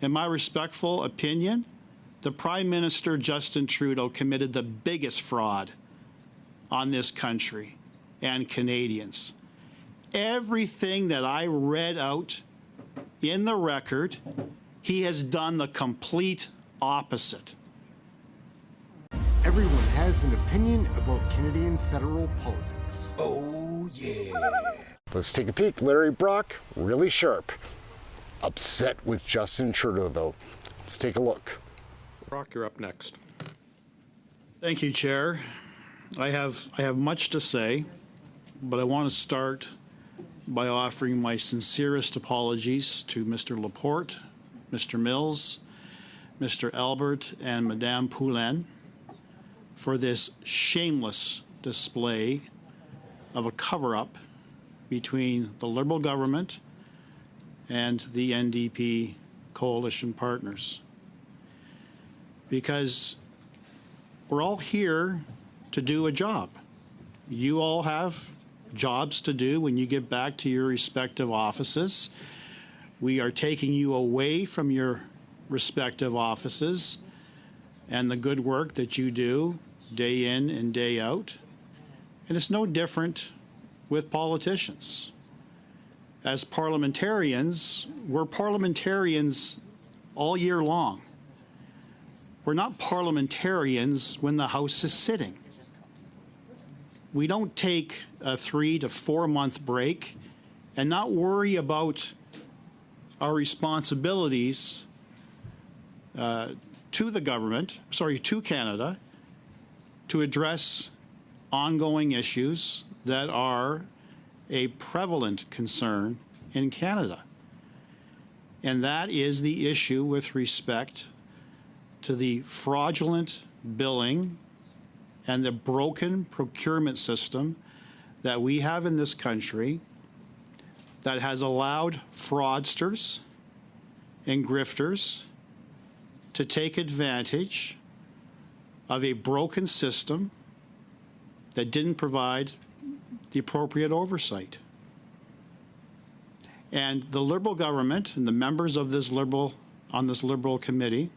in my respectful opinion, the Prime Minister, Justin Trudeau, committed the biggest fraud on this country and Canadians. Everything that I read out in the record, he has done the complete opposite. Everyone has an opinion about Canadian federal politics. Oh, yeah. Let's take a peek. Larry Brock, really sharp. Upset with Justin Trudeau, though. Let's take a look. Brock, you're up next. Thank you, Chair. I have much to say, but I want to start by offering my sincerest apologies to Mr. Laporte, Mr. Mills, Mr. Albert, and Madame Poulin for this shameless display of a cover-up between the Liberal government and the NDP coalition partners. Because we're all here to do a job. You all have jobs to do when you get back to your respective offices. We are taking you away from your respective offices and the good work that you do day in and day out. And it's no different with politicians. As parliamentarians, we're parliamentarians all year long. We're not parliamentarians when the House is sitting. We don't take a 3 to 4 month break and not worry about our responsibilities to the government, to Canada, to address ongoing issues that are a prevalent concern in Canada. And that is the issue with respect to the fraudulent billing and the broken procurement system that we have in this country that has allowed fraudsters and grifters to take advantage of a broken system that didn't provide the appropriate oversight. And the Liberal government and the members of this Liberal committee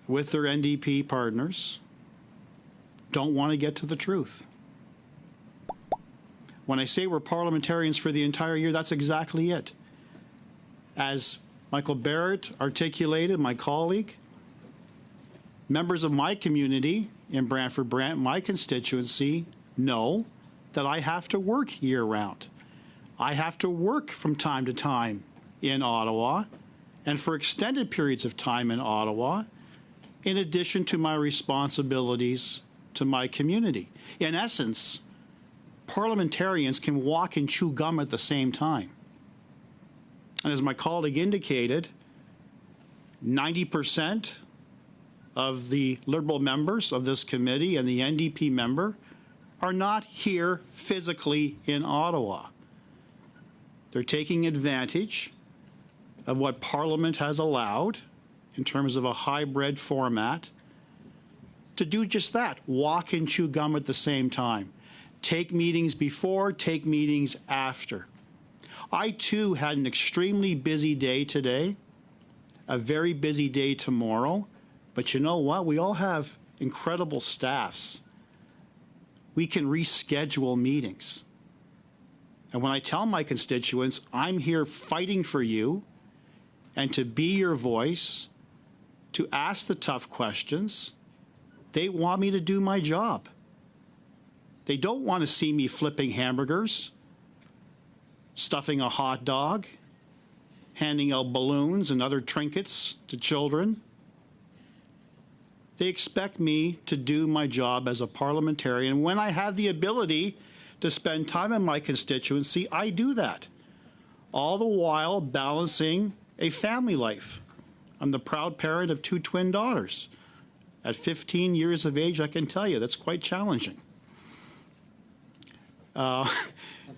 with their NDP partners don't want to get to the truth. When I say we're parliamentarians for the entire year, that's exactly it. As Michael Barrett articulated, my colleague, members of my community in Brantford-Brant, my constituency, know that I have to work year-round. I have to work from time to time in Ottawa and for extended periods of time in Ottawa, in addition to my responsibilities to my community. In essence, parliamentarians can walk and chew gum at the same time. And as my colleague indicated, 90% of the Liberal members of this committee and the NDP member are not here physically in Ottawa. They're taking advantage of what Parliament has allowed in terms of a hybrid format to do just that, walk and chew gum at the same time. Take meetings before, take meetings after. I too had an extremely busy day today, a very busy day tomorrow, but you know what? We all have incredible staffs. We can reschedule meetings. And when I tell my constituents, I'm here fighting for you and to be your voice, to ask the tough questions, they want me to do my job. They don't want to see me flipping hamburgers, stuffing a hot dog, handing out balloons and other trinkets to children. They expect me to do my job as a parliamentarian. When I have the ability to spend time in my constituency, I do that, all the while balancing a family life. I'm the proud parent of 2 twin daughters. At 15 years of age, I can tell you, that's quite challenging. That's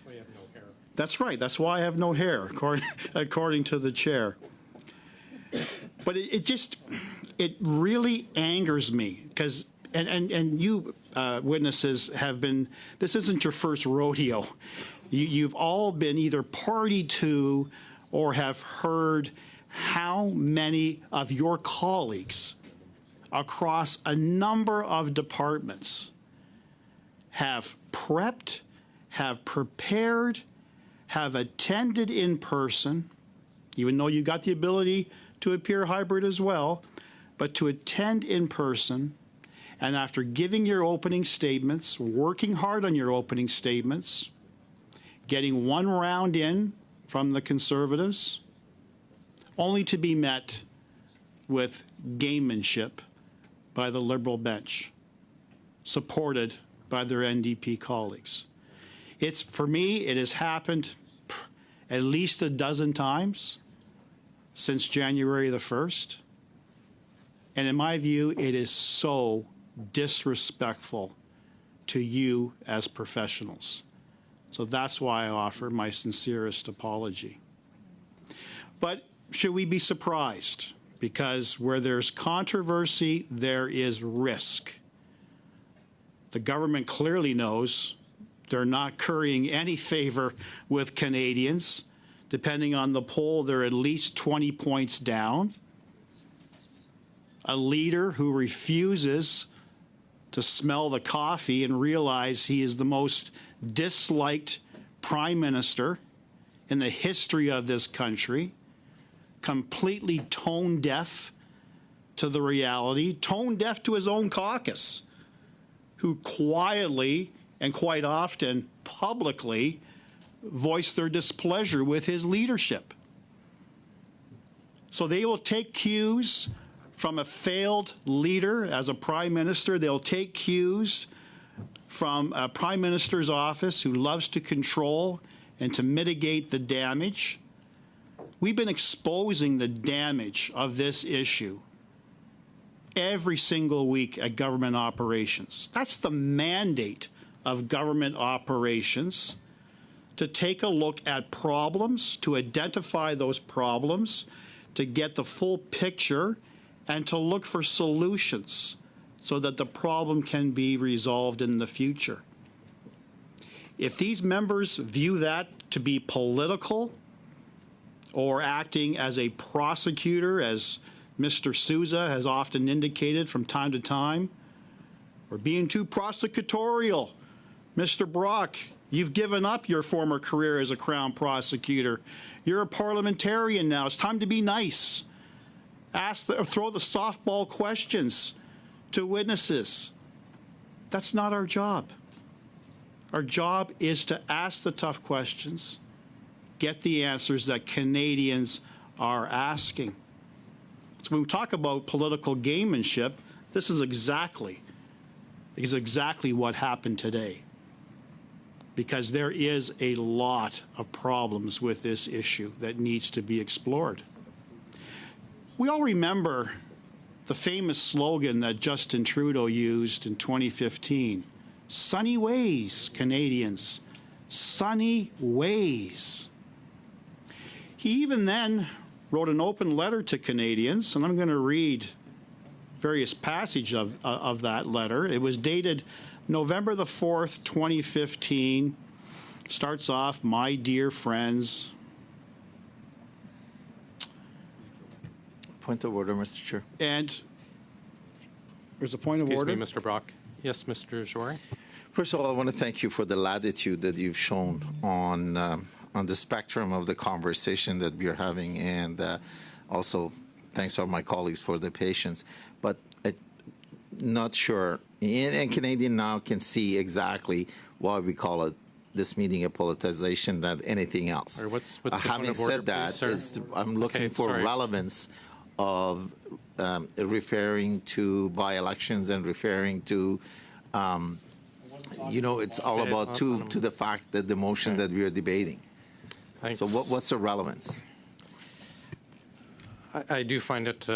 why you have no hair. That's right. That's why I have no hair, according to the chair. But it really angers me because, and you witnesses have been, this isn't your first rodeo. You've all been either party to or have heard how many of your colleagues across a number of departments have prepped, have prepared, have attended in person, even though you got the ability to appear hybrid as well, but to attend in person, and after giving your opening statements, working hard on your opening statements, getting one round in from the Conservatives, only to be met with gamemanship by the Liberal bench, supported by their NDP colleagues. For me, it has happened at least a dozen times since January the 1st. And in my view, it is so disrespectful to you as professionals. So that's why I offer my sincerest apology. But should we be surprised? Because where there's controversy, there is risk. The government clearly knows they're not currying any favor with Canadians. Depending on the poll, they're at least 20 points down. A leader who refuses to smell the coffee and realize he is the most disliked prime minister in the history of this country, completely tone deaf to the reality, tone deaf to his own caucus, who quietly and quite often publicly voice their displeasure with his leadership. So they will take cues from a failed leader as a prime minister. They'll take cues from a prime minister's office who loves to control and to mitigate the damage. We've been exposing the damage of this issue every single week at government operations. That's the mandate of government operations, to take a look at problems, to identify those problems, to get the full picture, and to look for solutions so that the problem can be resolved in the future. If these members view that to be political or acting as a prosecutor, as Mr. Sousa has often indicated from time to time, or being too prosecutorial, Mr. Brock, you've given up your former career as a Crown prosecutor. You're a parliamentarian now. It's time to be nice. Throw the softball questions to witnesses. That's not our job. Our job is to ask the tough questions, get the answers that Canadians are asking. So when we talk about political gamemanship, this is exactly what happened today. Because there is a lot of problems with this issue that needs to be explored. We all remember the famous slogan that Justin Trudeau used in 2015, "Sunny ways, Canadians, sunny ways." He even then wrote an open letter to Canadians, and I'm going to read various passages of that letter. It was dated November the 4th, 2015, starts off, "My dear friends." Point of order, Mr. Chair. And there's a point of order. Excuse me, Mr. Brock. Yes, Mr. Jory. First of all, I want to thank you for the latitude that you've shown on the spectrum of the conversation that we're having, and also thanks to all my colleagues for the patience. But I'm not sure. And Canadian now can see exactly why we call it this meeting a politicization than anything else. Or what's the point Having of order, said that, please, I'm looking Okay, for sorry. relevance of referring to by-elections and referring to, it's all Okay, about to the fact that the motion that we are debating. Thanks. So what's the relevance? I do find it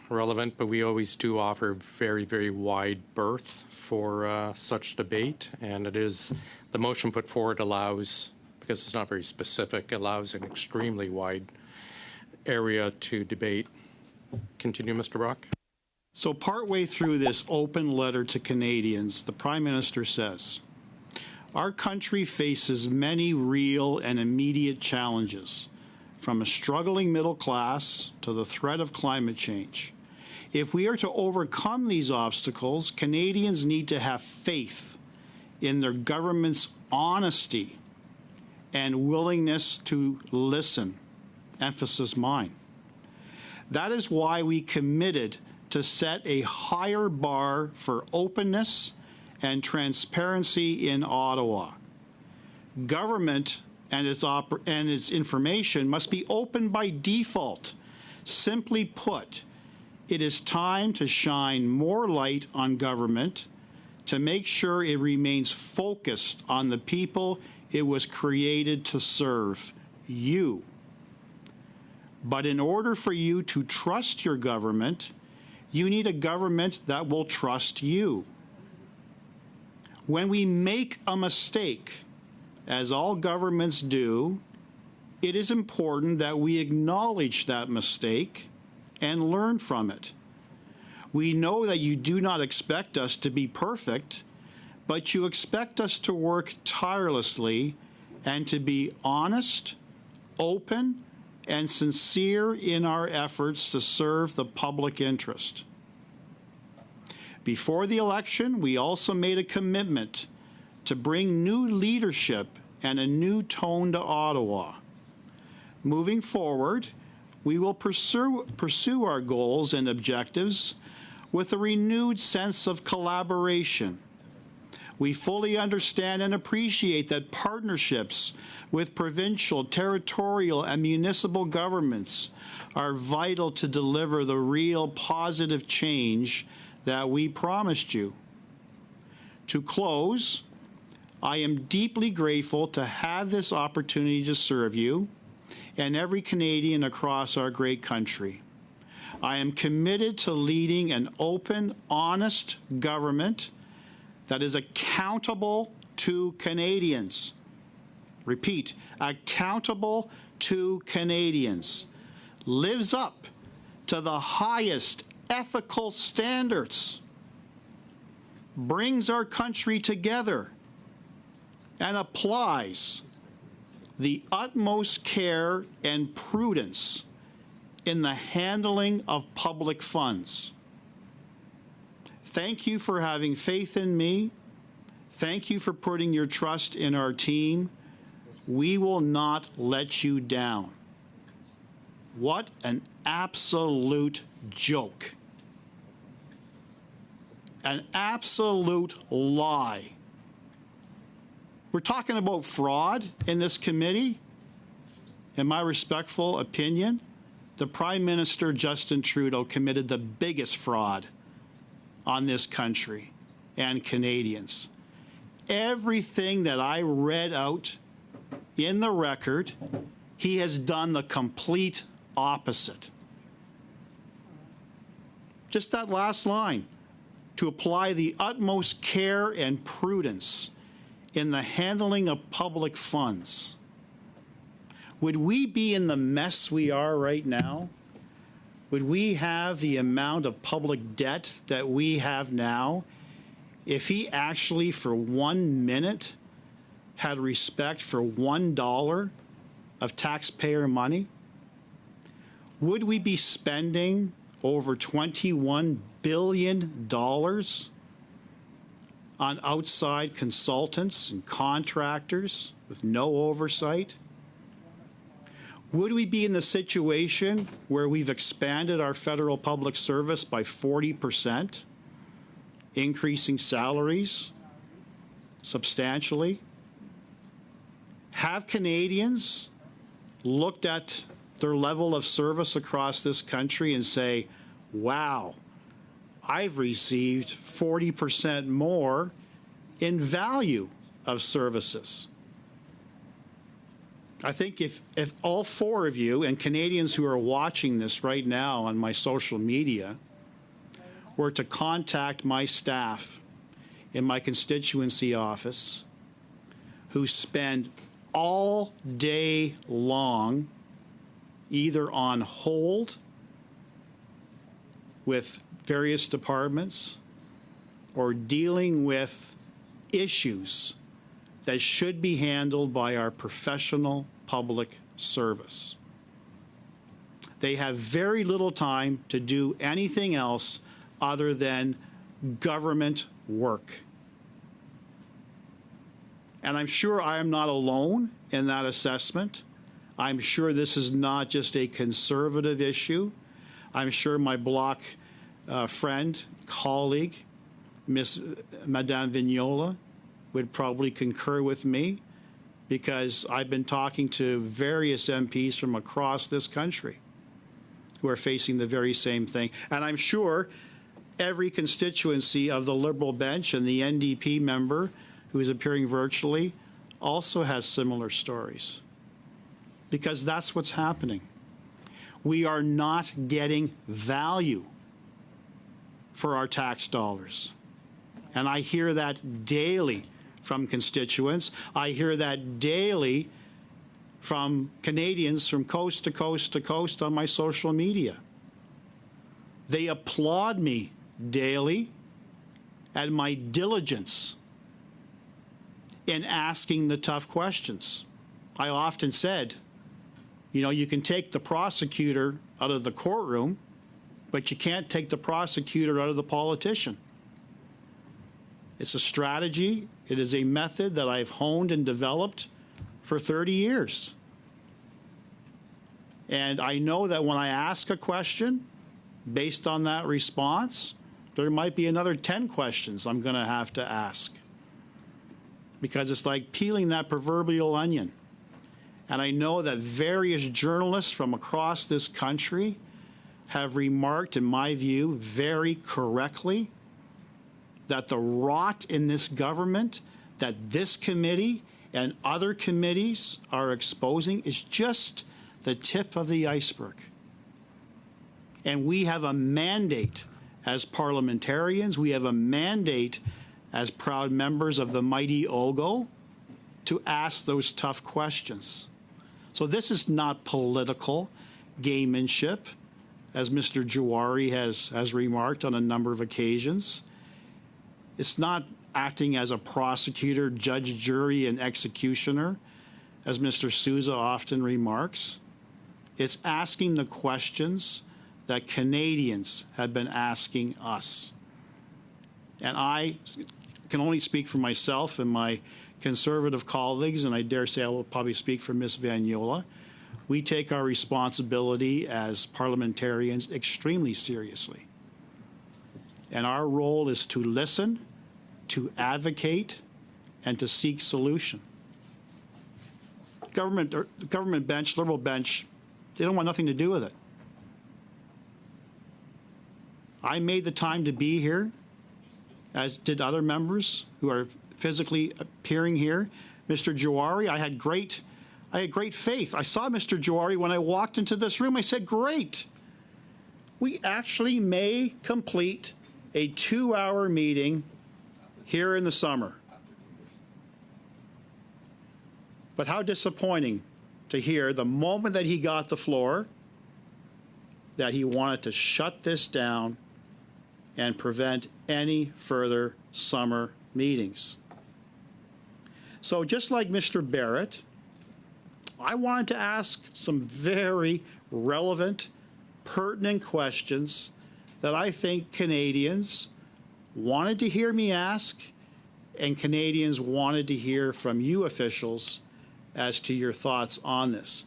relevant, but we always do offer very, very wide berth for such debate. And it is, the motion put forward allows, because it's not very specific, allows an extremely wide area to debate. Continue, Mr. Brock. So partway through this open letter to Canadians, the Prime Minister says, "Our country faces many real and immediate challenges, from a struggling middle class to the threat of climate change. If we are to overcome these obstacles, Canadians need to have faith in their government's honesty and willingness to listen. Emphasis mine. That is why we committed to set a higher bar for openness and transparency in Ottawa. Government and its information must be open by default. Simply put, it is time to shine more light on government to make sure it remains focused on the people it was created to serve, you. But in order for you to trust your government, you need a government that will trust you. When we make a mistake, as all governments do, it is important that we acknowledge that mistake and learn from it. We know that you do not expect us to be perfect, but you expect us to work tirelessly and to be honest, open, and sincere in our efforts to serve the public interest. Before the election, we also made a commitment to bring new leadership and a new tone to Ottawa. Moving forward, we will pursue our goals and objectives with a renewed sense of collaboration. We fully understand and appreciate that partnerships with provincial, territorial, and municipal governments are vital to deliver the real positive change that we promised you. To close, I am deeply grateful to have this opportunity to serve you and every Canadian across our great country. I am committed to leading an open, honest government that is accountable to Canadians. Repeat, accountable to Canadians. Lives up to the highest ethical standards. Brings our country together and applies the utmost care and prudence in the handling of public funds. Thank you for having faith in me. Thank you for putting your trust in our team. We will not let you down. What an absolute joke. An absolute lie. We're talking about fraud in this committee. In my respectful opinion, the Prime Minister, Justin Trudeau, committed the biggest fraud on this country and Canadians. Everything that I read out in the record, he has done the complete opposite. Just that last line, to apply the utmost care and prudence in the handling of public funds. Would we be in the mess we are right now? Would we have the amount of public debt that we have now if he actually for 1 minute had respect for $1 of taxpayer money? Would we be spending over $21 billion on outside consultants and contractors with no oversight? Would we be in the situation where we've expanded our federal public service by 40%, increasing salaries substantially? Have Canadians looked at their level of service across this country and say, wow, I've received 40% more in value of services? I think if all four of you and Canadians who are watching this right now on my social media were to contact my staff in my constituency office who spend all day long either on hold with various departments or dealing with issues that should be handled by our professional public service. They have very little time to do anything else other than government work. And I'm sure I am not alone in that assessment. I'm sure this is not just a conservative issue. I'm sure my Bloc friend, colleague, Madame Vignola, would probably concur with me, because I've been talking to various MPs from across this country who are facing the very same thing. And I'm sure every constituency of the Liberal bench and the NDP member who is appearing virtually also has similar stories, because that's what's happening. We are not getting value for our tax dollars. And I hear that daily from constituents. I hear that daily from Canadians from coast to coast to coast on my social media. They applaud me daily at my diligence in asking the tough questions. I often said, you know, you can take the prosecutor out of the courtroom, but you can't take the prosecutor out of the politician. It's a strategy. It is a method that I've honed and developed for 30 years. And I know that when I ask a question, based on that response, there might be another 10 questions I'm going to have to ask. Because it's like peeling that proverbial onion. And I know that various journalists from across this country have remarked, in my view, very correctly, that the rot in this government that this committee and other committees are exposing is just the tip of the iceberg. And we have a mandate as parliamentarians, we have a mandate as proud members of the mighty Ogo to ask those tough questions. So this is not political gamemanship, as Mr. Juwari has remarked on a number of occasions. It's not acting as a prosecutor, judge, jury, and executioner, as Mr. Sousa often remarks. It's asking the questions that Canadians have been asking us. And I can only speak for myself and my Conservative colleagues, and I dare say I will probably speak for Ms. Vignola. We take our responsibility as parliamentarians extremely seriously. And our role is to listen, to advocate, and to seek solution. Government bench, Liberal bench, they don't want nothing to do with it. I made the time to be here, as did other members who are physically appearing here. Mr. Juwari, I had great faith. I saw Mr. Juwari when I walked into this room. I said, great. We actually may complete a 2-hour meeting here in the summer. But how disappointing to hear the moment that he got the floor that he wanted to shut this down and prevent any further summer meetings. So just like Mr. Barrett, I wanted to ask some very relevant, pertinent questions that I think Canadians wanted to hear me ask, and Canadians wanted to hear from you officials as to your thoughts on this.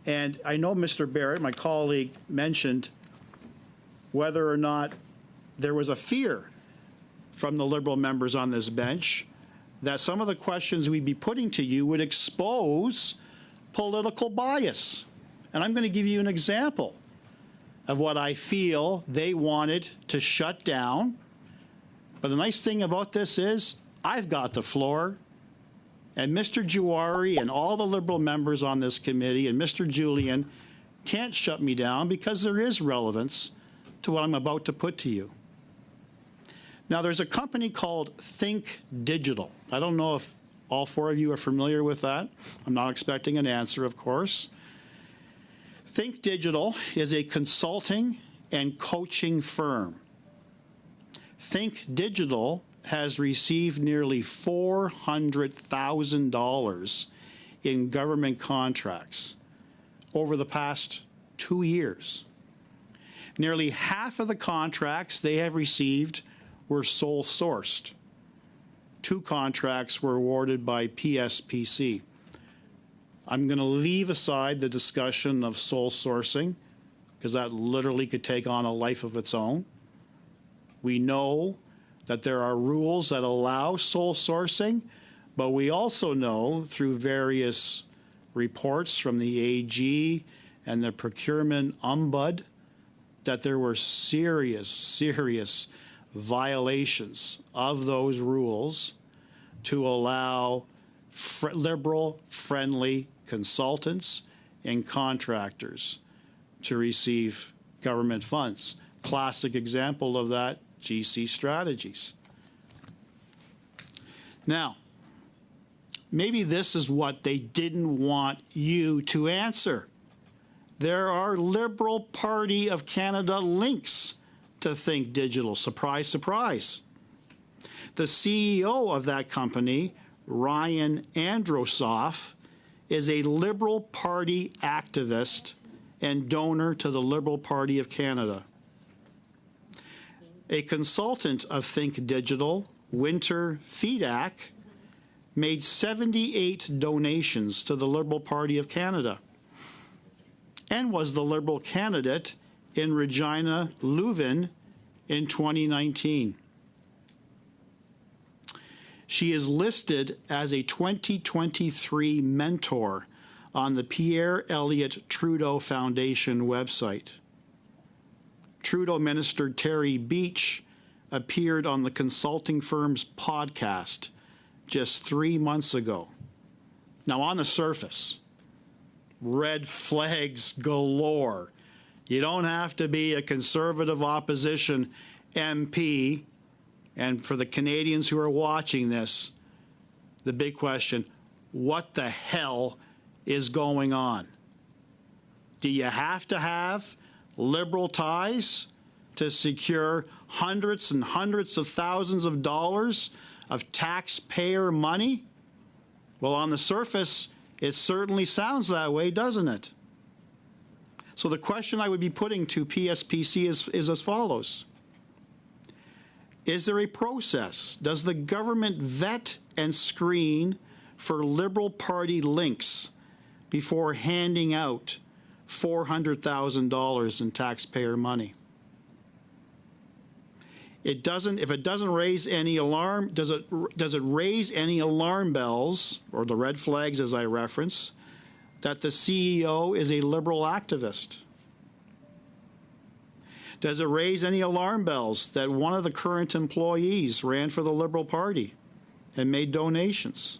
And I know Mr. Barrett, my colleague, mentioned whether or not there was a fear from the Liberal members on this bench that some of the questions we'd be putting to you would expose political bias. And I'm going to give you an example of what I feel they wanted to shut down. But the nice thing about this is I've got the floor, and Mr. Juwari and all the Liberal members on this committee and Mr. Julian can't shut me down because there is relevance to what I'm about to put to you. Now, there's a company called Think Digital. I don't know if all 4 of you are familiar with that. I'm not expecting an answer, of course. Think Digital is a consulting and coaching firm. Think Digital has received nearly $400,000 in government contracts over the past 2 years. Nearly half of the contracts they have received were sole sourced. 2 contracts were awarded by PSPC. I'm going to leave aside the discussion of sole sourcing, because that literally could take on a life of its own. We know that there are rules that allow sole sourcing, but we also know through various reports from the AG and the procurement ombud that there were serious violations of those rules to allow liberal-friendly consultants and contractors to receive government funds. Classic example of that, GC Strategies. Now, maybe this is what they didn't want you to answer. There are Liberal Party of Canada links to Think Digital. Surprise, surprise. The CEO of that company, Ryan Androsoff, is a Liberal Party activist and donor to the Liberal Party of Canada. A consultant of Think Digital, Winter Fedak, made 78 donations to the Liberal Party of Canada and was the Liberal candidate in Regina Leuven in 2019. She is listed as a 2023 mentor on the Pierre Elliott Trudeau Foundation website. Trudeau Minister Terry Beach appeared on the consulting firm's podcast just 3 months ago. Now, on the surface, red flags galore. You don't have to be a Conservative opposition MP. And for the Canadians who are watching this, the big question, what the hell is going on? Do you have to have Liberal ties to secure hundreds and hundreds of thousands of dollars of taxpayer money? Well, on the surface, it certainly sounds that way, doesn't it? So the question I would be putting to PSPC is as follows. Is there a process? Does the government vet and screen for Liberal Party links before handing out $400,000 in taxpayer money? It doesn't. If it doesn't raise any alarm, does it raise any alarm bells or the red flags, as I reference, that the CEO is a Liberal activist? Does it raise any alarm bells that one of the current employees ran for the Liberal Party and made donations?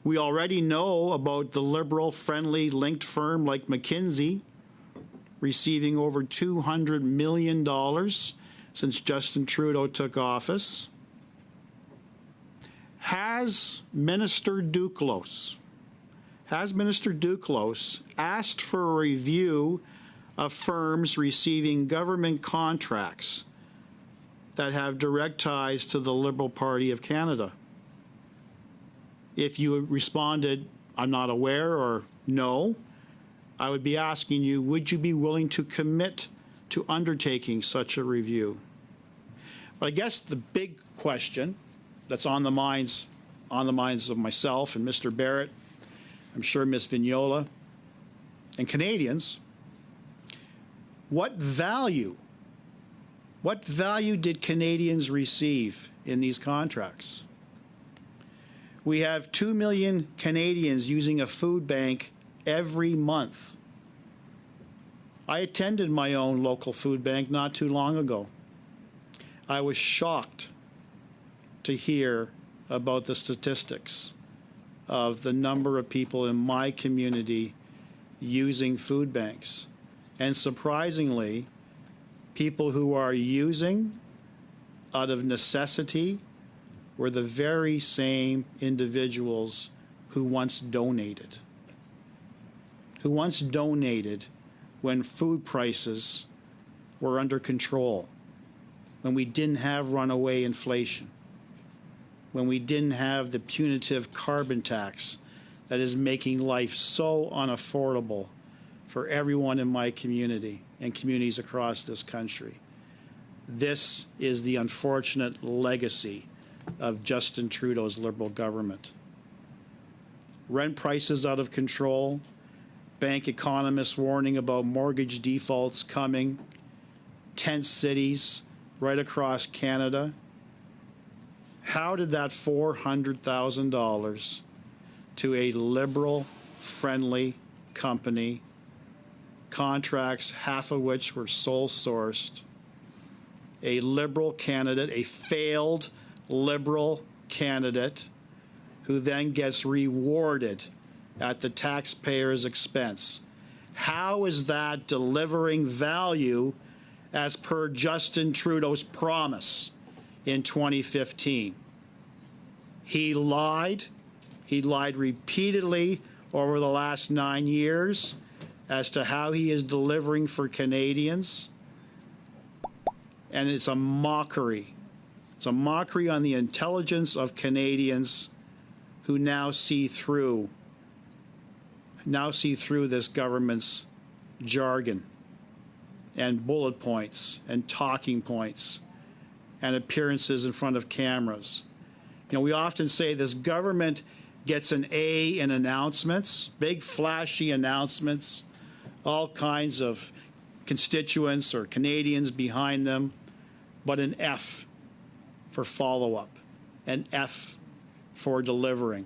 We already know about the Liberal-friendly linked firm like McKinsey receiving over $200 million since Justin Trudeau took office. Has Minister Duclos asked for a review of firms receiving government contracts that have direct ties to the Liberal Party of Canada? If you responded, I'm not aware, or no, I would be asking you, would you be willing to commit to undertaking such a review? But I guess the big question that's on the minds of myself and Mr. Barrett, I'm sure Ms. Vignola, and Canadians, what value did Canadians receive in these contracts? We have 2 million Canadians using a food bank every month. I attended my own local food bank not too long ago. I was shocked to hear about the statistics of the number of people in my community using food banks. And surprisingly, people who are using out of necessity were the very same individuals who once donated. When food prices were under control, when we didn't have runaway inflation, when we didn't have the punitive carbon tax that is making life so unaffordable for everyone in my community and communities across this country. This is the unfortunate legacy of Justin Trudeau's Liberal government. Rent prices out of control, bank economists warning about mortgage defaults coming, tent cities right across Canada. How did that $400,000 to a Liberal-friendly company, contracts, half of which were sole sourced, a Liberal candidate, a failed Liberal candidate, who then gets rewarded at the taxpayer's expense? How is that delivering value as per Justin Trudeau's promise in 2015? He lied. He lied repeatedly over the last 9 years as to how he is delivering for Canadians. And it's a mockery. It's a mockery on the intelligence of Canadians who now see through this government's jargon and bullet points and talking points and appearances in front of cameras. You know, we often say this government gets an A in announcements, big flashy announcements, all kinds of constituents or Canadians behind them, but an F for follow-up, an F for delivering.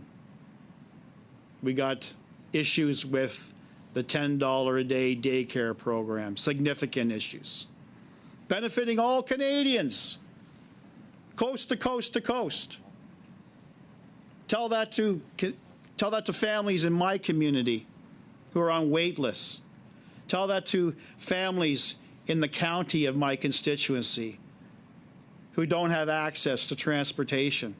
We got issues with the $10 a day daycare program, significant issues, benefiting all Canadians, coast to coast to coast. Tell that to families in my community who are on wait lists. Tell that to families in the county of my constituency who don't have access to transportation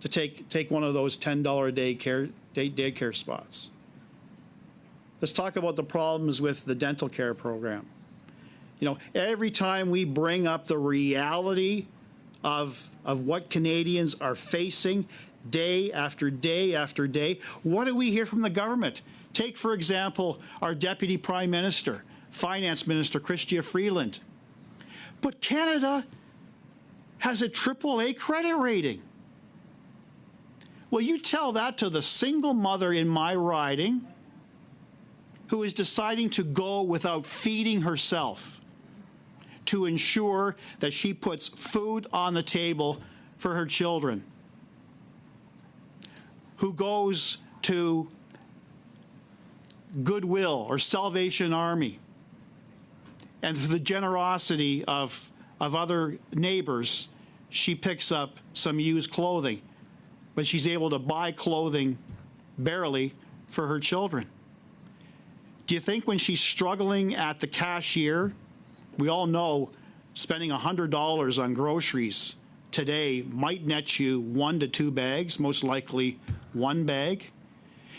to take one of those $10 daycare spots. Let's talk about the problems with the dental care program. You know, every time we bring up the reality of what Canadians are facing day after day after day, what do we hear from the government? Take, for example, our Deputy Prime Minister, Finance Minister, Chrystia Freeland. But Canada has a AAA credit rating. Well, you tell that to the single mother in my riding who is deciding to go without feeding herself to ensure that she puts food on the table for her children, who goes to Goodwill or Salvation Army, and through the generosity of other neighbors, she picks up some used clothing, but she's able to buy clothing barely for her children. Do you think when she's struggling at the cashier, we all know spending $100 on groceries today might net you 1 to 2 bags, most likely 1 bag?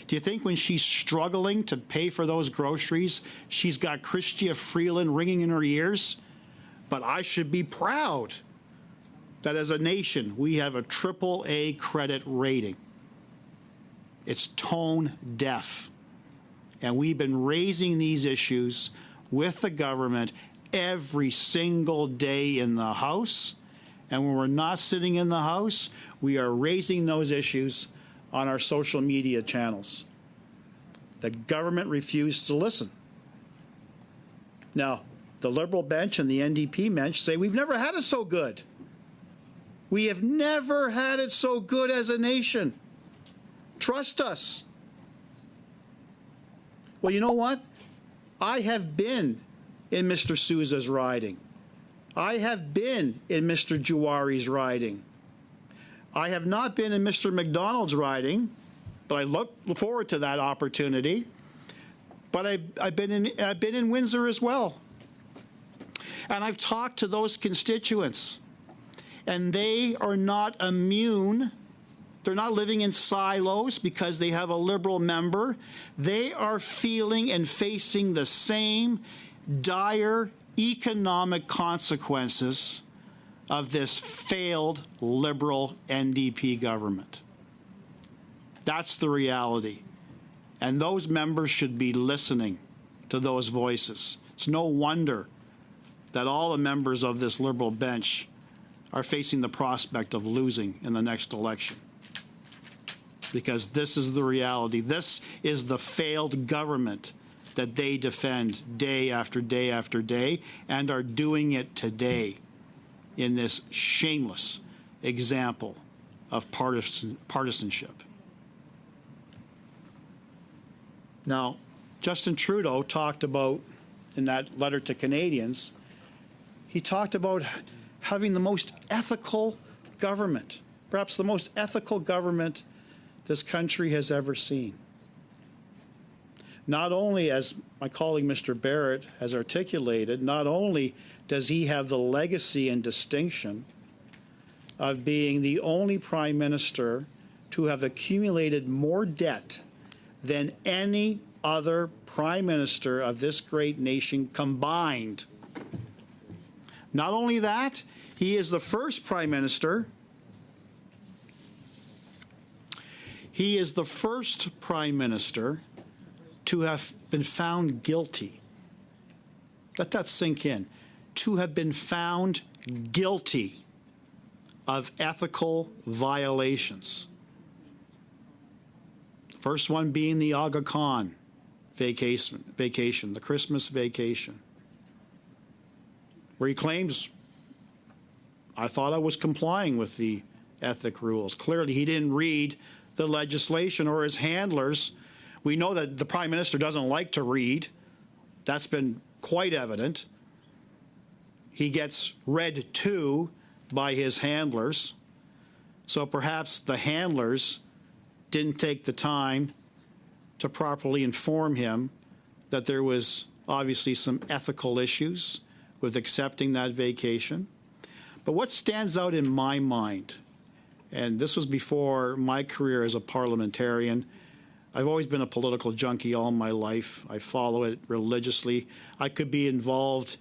Do you think when she's struggling to pay for those groceries, she's got Chrystia Freeland ringing in her ears? But I should be proud that as a nation, we have a AAA credit rating. It's tone deaf. And we've been raising these issues with the government every single day in the House. And when we're not sitting in the House, we are raising those issues on our social media channels. The government refused to listen. Now, the Liberal bench and the NDP bench say we've never had it so good. We have never had it so good as a nation. Trust us. Well, you know what? I have been in Mr. Sousa's riding. I have been in Mr. Juari's riding. I have not been in Mr. McDonald's riding, but I look forward to that opportunity. But I've been in Windsor as well. And I've talked to those constituents, and they are not immune. They're not living in silos because they have a Liberal member. They are feeling and facing the same dire economic consequences of this failed Liberal NDP government. That's the reality. And those members should be listening to those voices. It's no wonder that all the members of this Liberal bench are facing the prospect of losing in the next election. Because this is the reality. This is the failed government that they defend day after day after day, and are doing it today in this shameless example of partisanship. Now, Justin Trudeau talked about, in that letter to Canadians, he talked about having the most ethical government, perhaps the most ethical government this country has ever seen. Not only, as my colleague Mr. Barrett has articulated, not only does he have the legacy and distinction of being the only prime minister to have accumulated more debt than any other prime minister of this great nation combined. Not only that, he is the first prime minister. He is the first prime minister to have been found guilty. Let that sink in. To have been found guilty of ethical violations. First one being the Aga Khan vacation, the Christmas vacation, where he claims, I thought I was complying with the ethic rules. Clearly, he didn't read the legislation, or his handlers. We know that the Prime Minister doesn't like to read. That's been quite evident. He gets read to by his handlers. So perhaps the handlers didn't take the time to properly inform him that there was obviously some ethical issues with accepting that vacation. But what stands out in my mind, and this was before my career as a parliamentarian, I've always been a political junkie all my life. I follow it religiously. I could be involved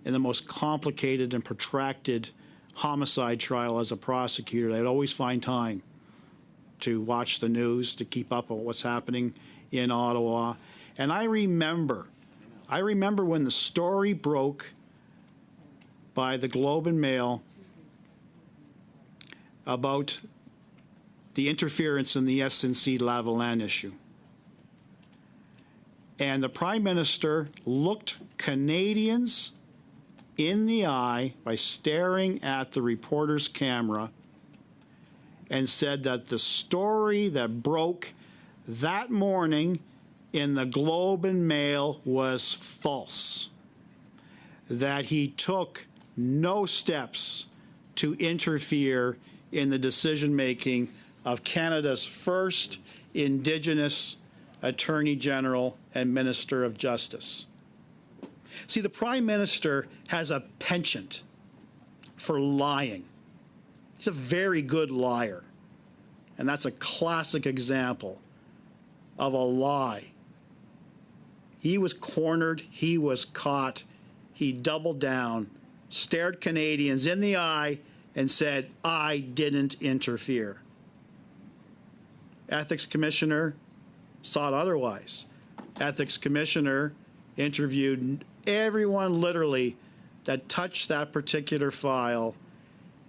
in the most complicated and protracted homicide trial as a prosecutor. I'd always find time to watch the news, to keep up on what's happening in Ottawa. And I remember when the story broke by the Globe and Mail about the interference in the SNC-Lavalin issue. And the Prime Minister looked Canadians in the eye by staring at the reporter's camera and said that the story that broke that morning in the Globe and Mail was false, that he took no steps to interfere in the decision-making of Canada's first Indigenous Attorney General and Minister of Justice. See, the Prime Minister has a penchant for lying. He's a very good liar. And that's a classic example of a lie. He was cornered, he was caught, he doubled down, stared Canadians in the eye, and said, I didn't interfere. Ethics Commissioner saw it otherwise. Ethics Commissioner interviewed everyone literally that touched that particular file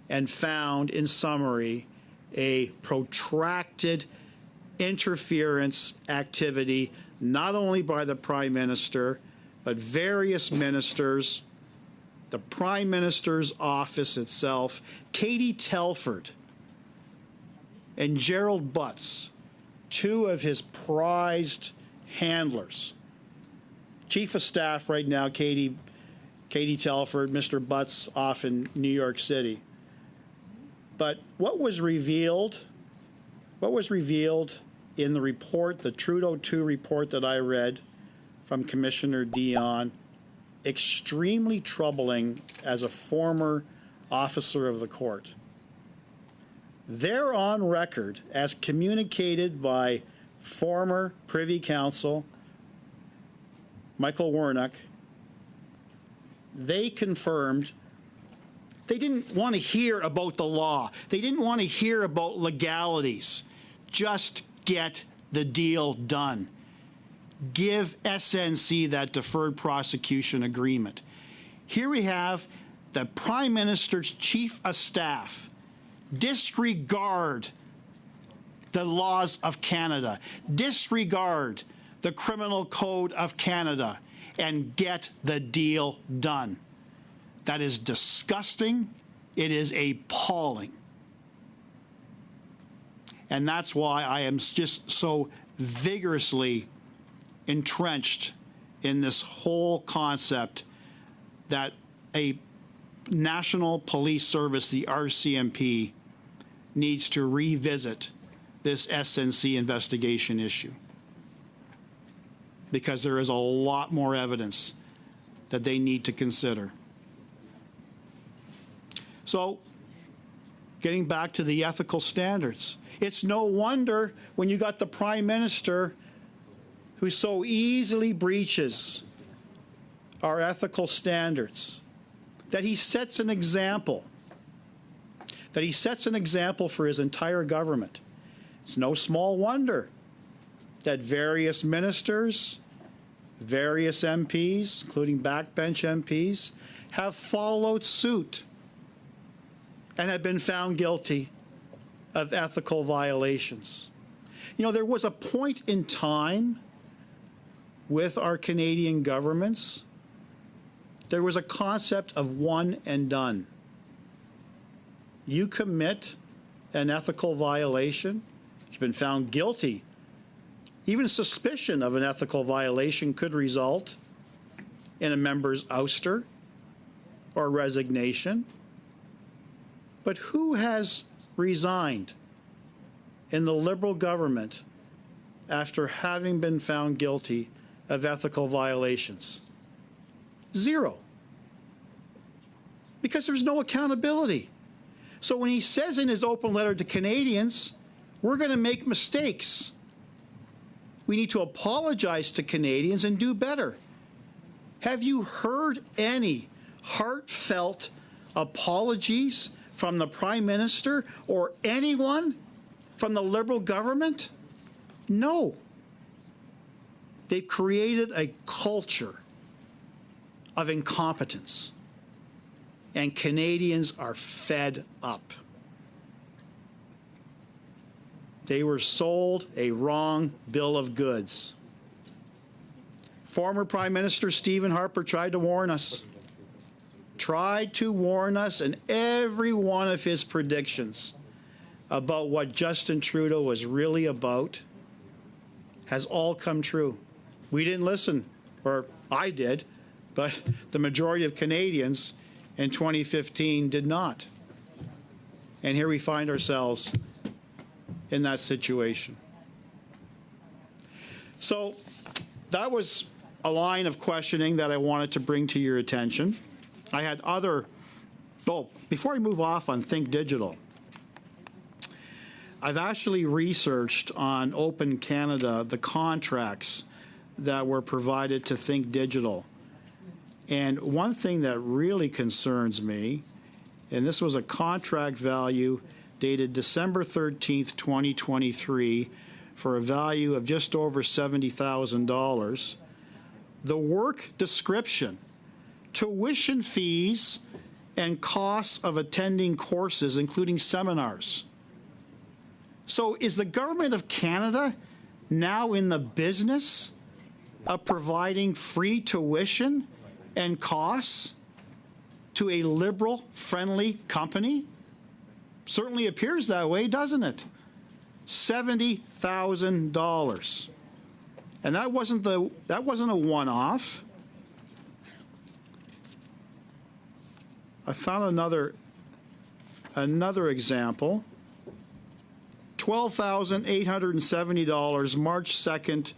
and found, in summary, a protracted interference activity, not only by the Prime Minister, but various ministers, the Prime Minister's office itself, Katie Telford and Gerald Butts, two of his prized handlers. Chief of Staff right now, Katie Telford, Mr. Butts off in New York City. But what was revealed in the report, the Trudeau 2 report that I read from Commissioner Dion, extremely troubling as a former officer of the court. They're on record as communicated by former Privy Counsel Michael Warnock. They confirmed they didn't want to hear about the law. They didn't want to hear about legalities. Just get the deal done. give SNC that deferred prosecution agreement. Here we have the Prime Minister's Chief of Staff disregard the laws of Canada, disregard the Criminal Code of Canada, and get the deal done. That is disgusting. It is appalling. And that's why I am just so vigorously entrenched in this whole concept that a National Police Service, the RCMP, needs to revisit this SNC investigation issue, because there is a lot more evidence that they need to consider. So, getting back to the ethical standards, it's no wonder when you got the Prime Minister who so easily breaches our ethical standards, that he sets an example, for his entire government. It's no small wonder that various ministers, various MPs, including backbench MPs, have followed suit and have been found guilty of ethical violations. You know, there was a point in time with our Canadian governments, there was a concept of one and done. You commit an ethical violation, you've been found guilty. Even suspicion of an ethical violation could result in a member's ouster or resignation. But who has resigned in the Liberal government after having been found guilty of ethical violations? Zero. Because there's no accountability. So when he says in his open letter to Canadians, we're going to make mistakes, we need to apologize to Canadians and do better. Have you heard any heartfelt apologies from the Prime Minister or anyone from the Liberal government? No. They've created a culture of incompetence, and Canadians are fed up. They were sold a wrong bill of goods. Former Prime Minister Stephen Harper tried to warn us. And every one of his predictions about what Justin Trudeau was really about has all come true. We didn't listen, or I did, but the majority of Canadians in 2015 did not. And here we find ourselves in that situation. So that was a line of questioning that I wanted to bring to your attention. I had other, before I move off on Think Digital, I've actually researched on Open Canada the contracts that were provided to Think Digital. And one thing that really concerns me, and this was a contract value dated December 13th, 2023, for a value of just over $70,000. The work description, tuition fees, and costs of attending courses, including seminars. So is the Government of Canada now in the business of providing free tuition and costs to a Liberal-friendly company? Certainly appears that way, doesn't it? $70,000. And that wasn't a one-off. I found another example. $12,870, March 2nd,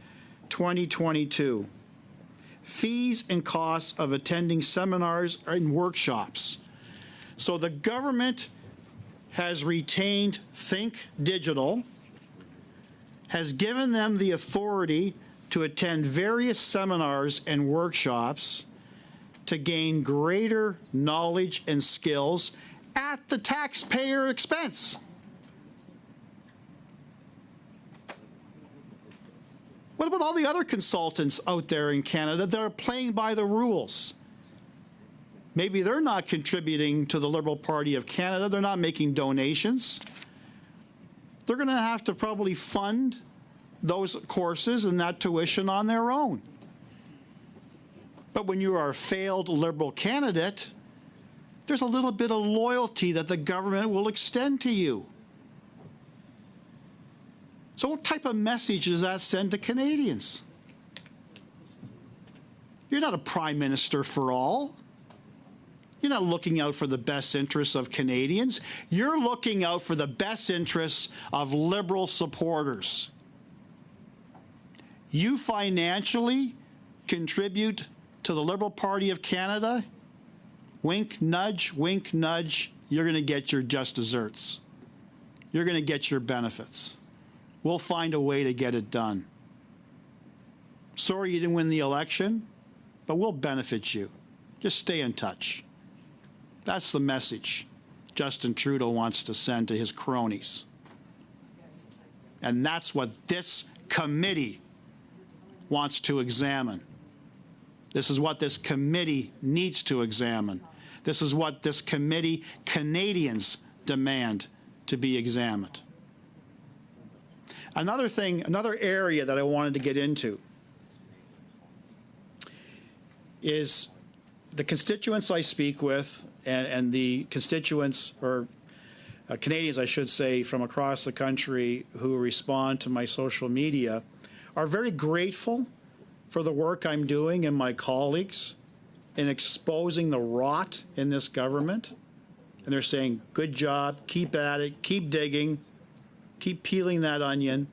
2022. Fees and costs of attending seminars and workshops. So the government has retained Think Digital, has given them the authority to attend various seminars and workshops to gain greater knowledge and skills at the taxpayer expense. What about all the other consultants out there in Canada that are playing by the rules? Maybe they're not contributing to the Liberal Party of Canada. They're not making donations. They're going to have to probably fund those courses and that tuition on their own. But when you are a failed Liberal candidate, there's a little bit of loyalty that the government will extend to you. So what type of message does that send to Canadians? You're not a prime minister for all. You're not looking out for the best interests of Canadians. You're looking out for the best interests of Liberal supporters. You financially contribute to the Liberal Party of Canada, wink, nudge, you're going to get your just desserts. You're going to get your benefits. We'll find a way to get it done. Sorry you didn't win the election, but we'll benefit you. Just stay in touch. That's the message Justin Trudeau wants to send to his cronies. And that's what this committee wants to examine. This is what this committee needs to examine. This is what this committee, Canadians, demand to be examined. Another thing, another area that I wanted to get into is the constituents I speak with and the constituents, or Canadians, I should say, from across the country who respond to my social media are very grateful for the work I'm doing and my colleagues in exposing the rot in this government. And they're saying, good job, keep at it, keep digging, keep peeling that onion.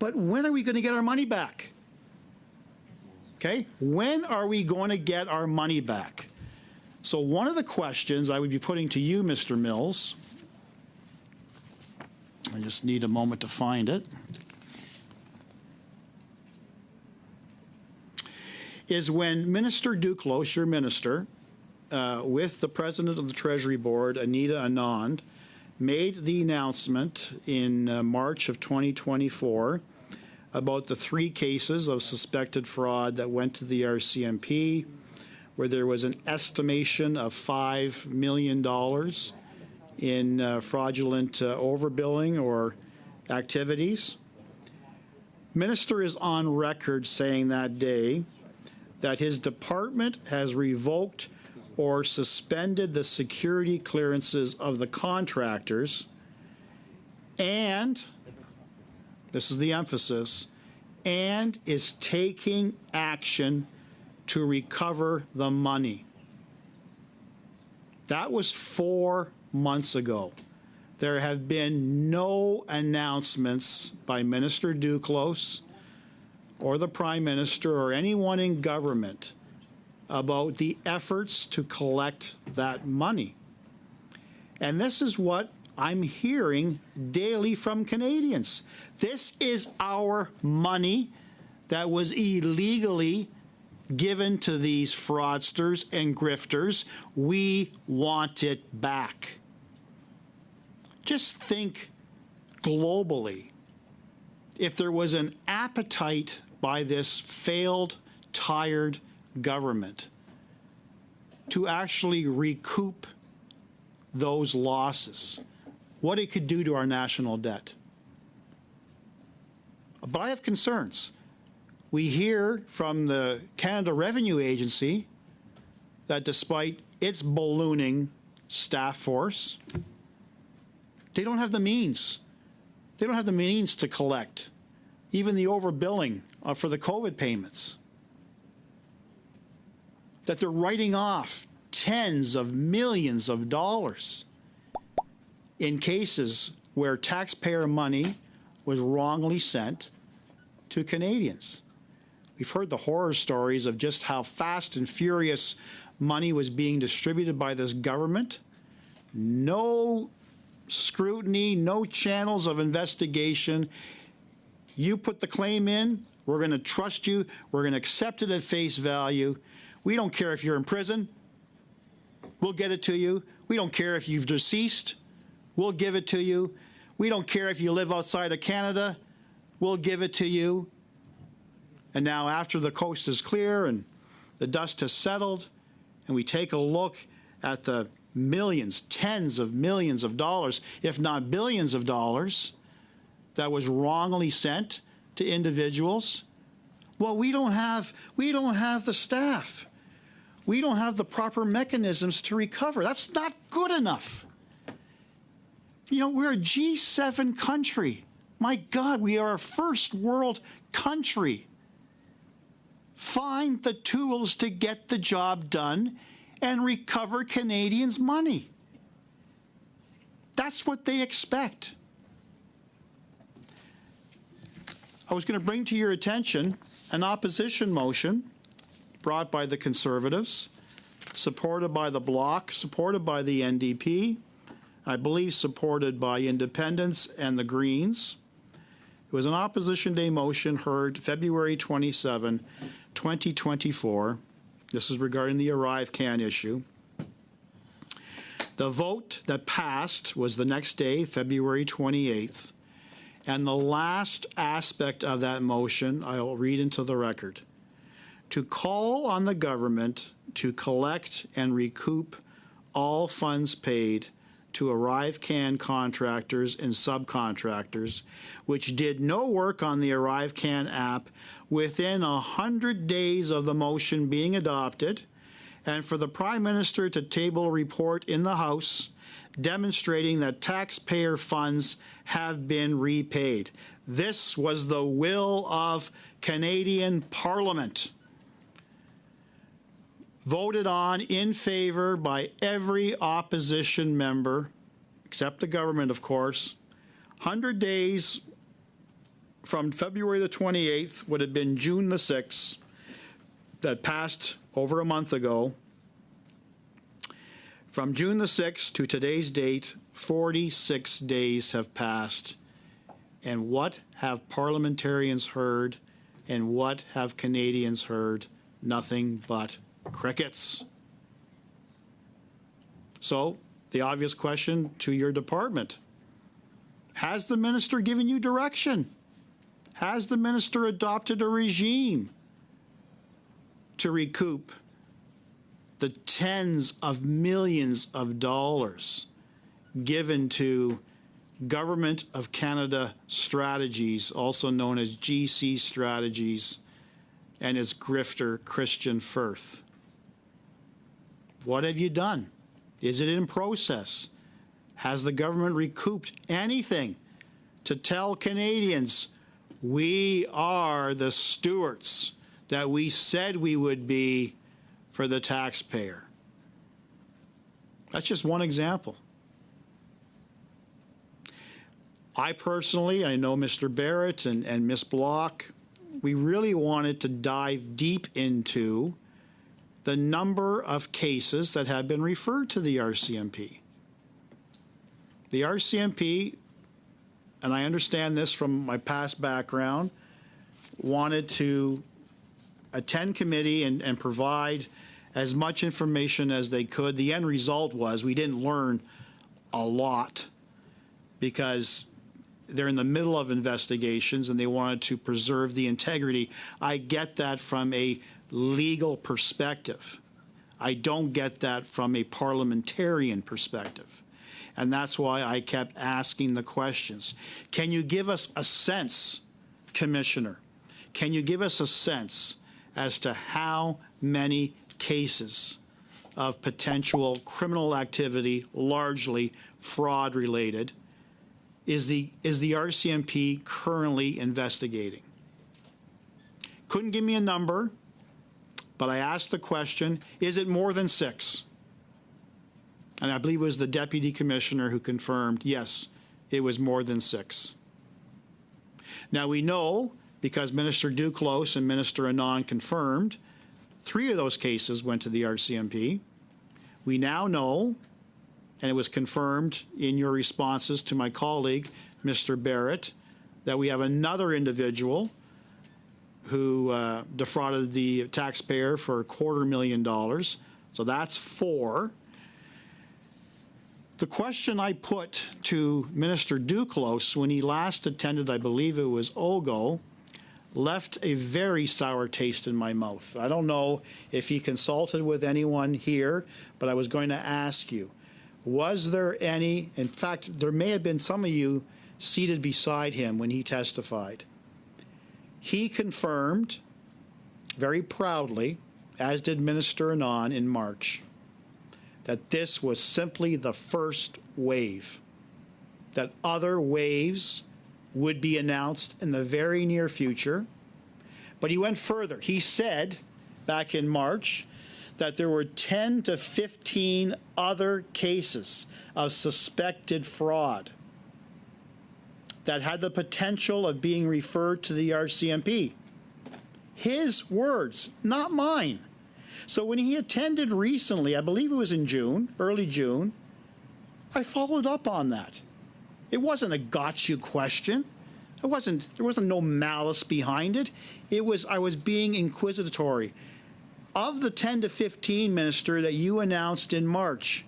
But when are we going to get our money back? Okay, when are we going to get our money back? So one of the questions I would be putting to you, Mr. Mills, I just need a moment to find it, is when Minister Duclos, your minister, with the president of the Treasury Board, Anita Anand, made the announcement in March of 2024 about the 3 cases of suspected fraud that went to the RCMP, where there was an estimation of $5 million in fraudulent overbilling or activities. Minister is on record saying that day that his department has revoked or suspended the security clearances of the contractors, and, this is the emphasis, and is taking action to recover the money. That was 4 months ago. There have been no announcements by Minister Duclos or the Prime Minister or anyone in government about the efforts to collect that money. And this is what I'm hearing daily from Canadians. This is our money that was illegally given to these fraudsters and grifters. We want it back. Just think globally. If there was an appetite by this failed, tired government to actually recoup those losses, what it could do to our national debt. But I have concerns. We hear from the Canada Revenue Agency that despite its ballooning staff force, they don't have the means. They don't have the means to collect even the overbilling for the COVID payments. That they're writing off tens of millions of dollars in cases where taxpayer money was wrongly sent to Canadians. We've heard the horror stories of just how fast and furious money was being distributed by this government. No scrutiny, no channels of investigation. You put the claim in, we're going to trust you, we're going to accept it at face value. We don't care if you're in prison, we'll get it to you. We don't care if you've deceased, we'll give it to you. We don't care if you live outside of Canada, we'll give it to you. And now after the coast is clear and the dust has settled, and we take a look at the millions, tens of millions of dollars, if not billions of dollars, that was wrongly sent to individuals, well, we don't have the staff. We don't have the proper mechanisms to recover. That's not good enough. You know, we're a G7 country. My God, we are a first world country. Find the tools to get the job done and recover Canadians' money. That's what they expect. I was going to bring to your attention an opposition motion brought by the Conservatives, supported by the Bloc, supported by the NDP, I believe supported by Independents and the Greens. It was an Opposition Day motion heard February 27, 2024. This is regarding the ArriveCAN issue. The vote that passed was the next day, February 28th. And the last aspect of that motion, I'll read into the record. To call on the government to collect and recoup all funds paid to ArriveCAN contractors and subcontractors which did no work on the ArriveCAN app within 100 days of the motion being adopted, and for the Prime Minister to table a report in the House demonstrating that taxpayer funds have been repaid. This was the will of Canadian Parliament. Voted on in favor by every opposition member, except the government, of course. 100 days from February the 28th would have been June the 6th, that passed over a month ago. From June the 6th to today's date, 46 days have passed. And what have parliamentarians heard, and what have Canadians heard? Nothing but crickets. So, the obvious question to your department: has the minister given you direction? Has the minister adopted a regime to recoup the tens of millions of dollars given to Government of Canada Strategies, also known as GC Strategies, and its grifter Christian Firth? What have you done? Is it in process? Has the government recouped anything to tell Canadians we are the stewards that we said we would be for the taxpayer? That's just one example. I personally, I know Mr. Barrett and Ms. Block, we really wanted to dive deep into the number of cases that have been referred to the RCMP. The RCMP, and I understand this from my past background, wanted to attend committee and provide as much information as they could. The end result was we didn't learn a lot because they're in the middle of investigations and they wanted to preserve the integrity. I get that from a legal perspective. I don't get that from a parliamentarian perspective. And that's why I kept asking the questions. Can you give us a sense, Commissioner? Can you give us a sense as to how many cases of potential criminal activity, largely fraud related, is the RCMP currently investigating? Couldn't give me a number, but I asked the question, is it more than 6? And I believe it was the Deputy Commissioner who confirmed, yes, it was more than 6. Now we know, because Minister Duclos and Minister Anand confirmed, 3 of those cases went to the RCMP. We now know, and it was confirmed in your responses to my colleague, Mr. Barrett, that we have another individual who defrauded the taxpayer for $250,000. So that's 4. The question I put to Minister Duclos when he last attended, I believe it was OGO, left a very sour taste in my mouth. I don't know if he consulted with anyone here, but I was going to ask you, was there any, in fact, there may have been some of you seated beside him when he testified. He confirmed very proudly, as did Minister Anand in March, that this was simply the first wave, that other waves would be announced in the very near future. But he went further. He said back in March that there were 10 to 15 other cases of suspected fraud that had the potential of being referred to the RCMP. His words, not mine. So when he attended recently, I believe it was in June, early June, I followed up on that. It wasn't a got you question. There wasn't no malice behind it. I was being inquisitory. Of the 10 to 15, Minister, that you announced in March,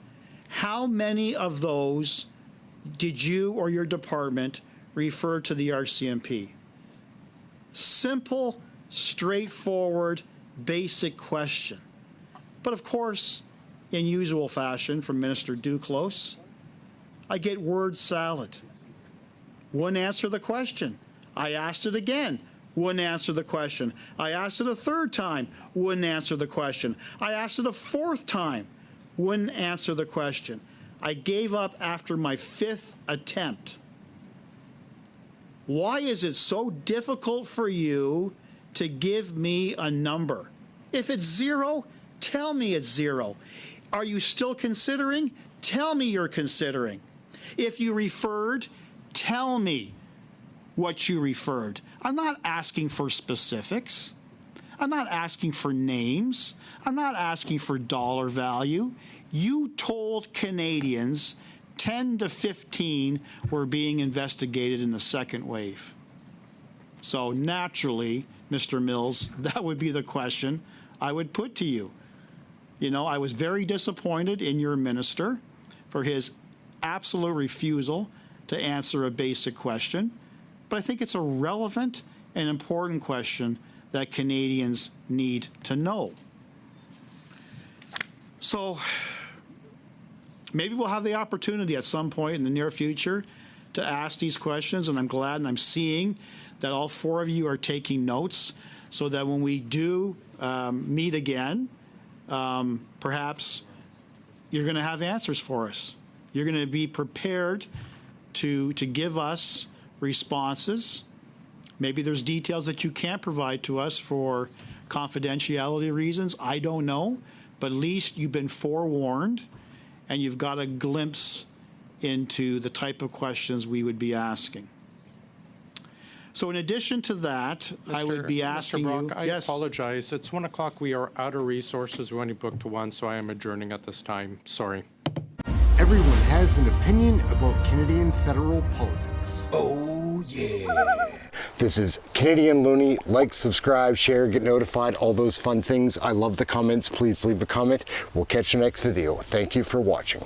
how many of those did you or your department refer to the RCMP? Simple, straightforward, basic question. But of course, in usual fashion from Minister Duclos, I get word salad. Wouldn't answer the question. I asked it again. Wouldn't answer the question. I asked it a third time. Wouldn't answer the question. I asked it a fourth time. Wouldn't answer the question. I gave up after my 5th attempt. Why is it so difficult for you to give me a number? If it's 0, tell me it's 0. Are you still considering? Tell me you're considering. If you referred, tell me what you referred. I'm not asking for specifics. I'm not asking for names. I'm not asking for dollar value. You told Canadians 10 to 15 were being investigated in the second wave. So naturally, Mr. Mills, that would be the question I would put to you. You know, I was very disappointed in your minister for his absolute refusal to answer a basic question, but I think it's a relevant and important question that Canadians need to know. So maybe we'll have the opportunity at some point in the near future to ask these questions, and I'm glad and I'm seeing that all 4 of you are taking notes so that when we do meet again, perhaps you're going to have answers for us. You're going to be prepared to give us responses. Maybe there's details that you can't provide to us for confidentiality reasons. I don't know, but at least you've been forewarned and you've got a glimpse into the type of questions we would be asking. So in addition to that, I would be asking Mr. Brock, you. I apologize. It's 1 o'clock. We are out of resources. We're only booked to 1, so I am adjourning at this time. Sorry. Everyone has an opinion about Canadian federal politics. Oh, yeah. This is Canadian Looney. Like, subscribe, share, get notified, all those fun things. I love the comments. Please leave a comment. We'll catch you next video. Thank you for watching.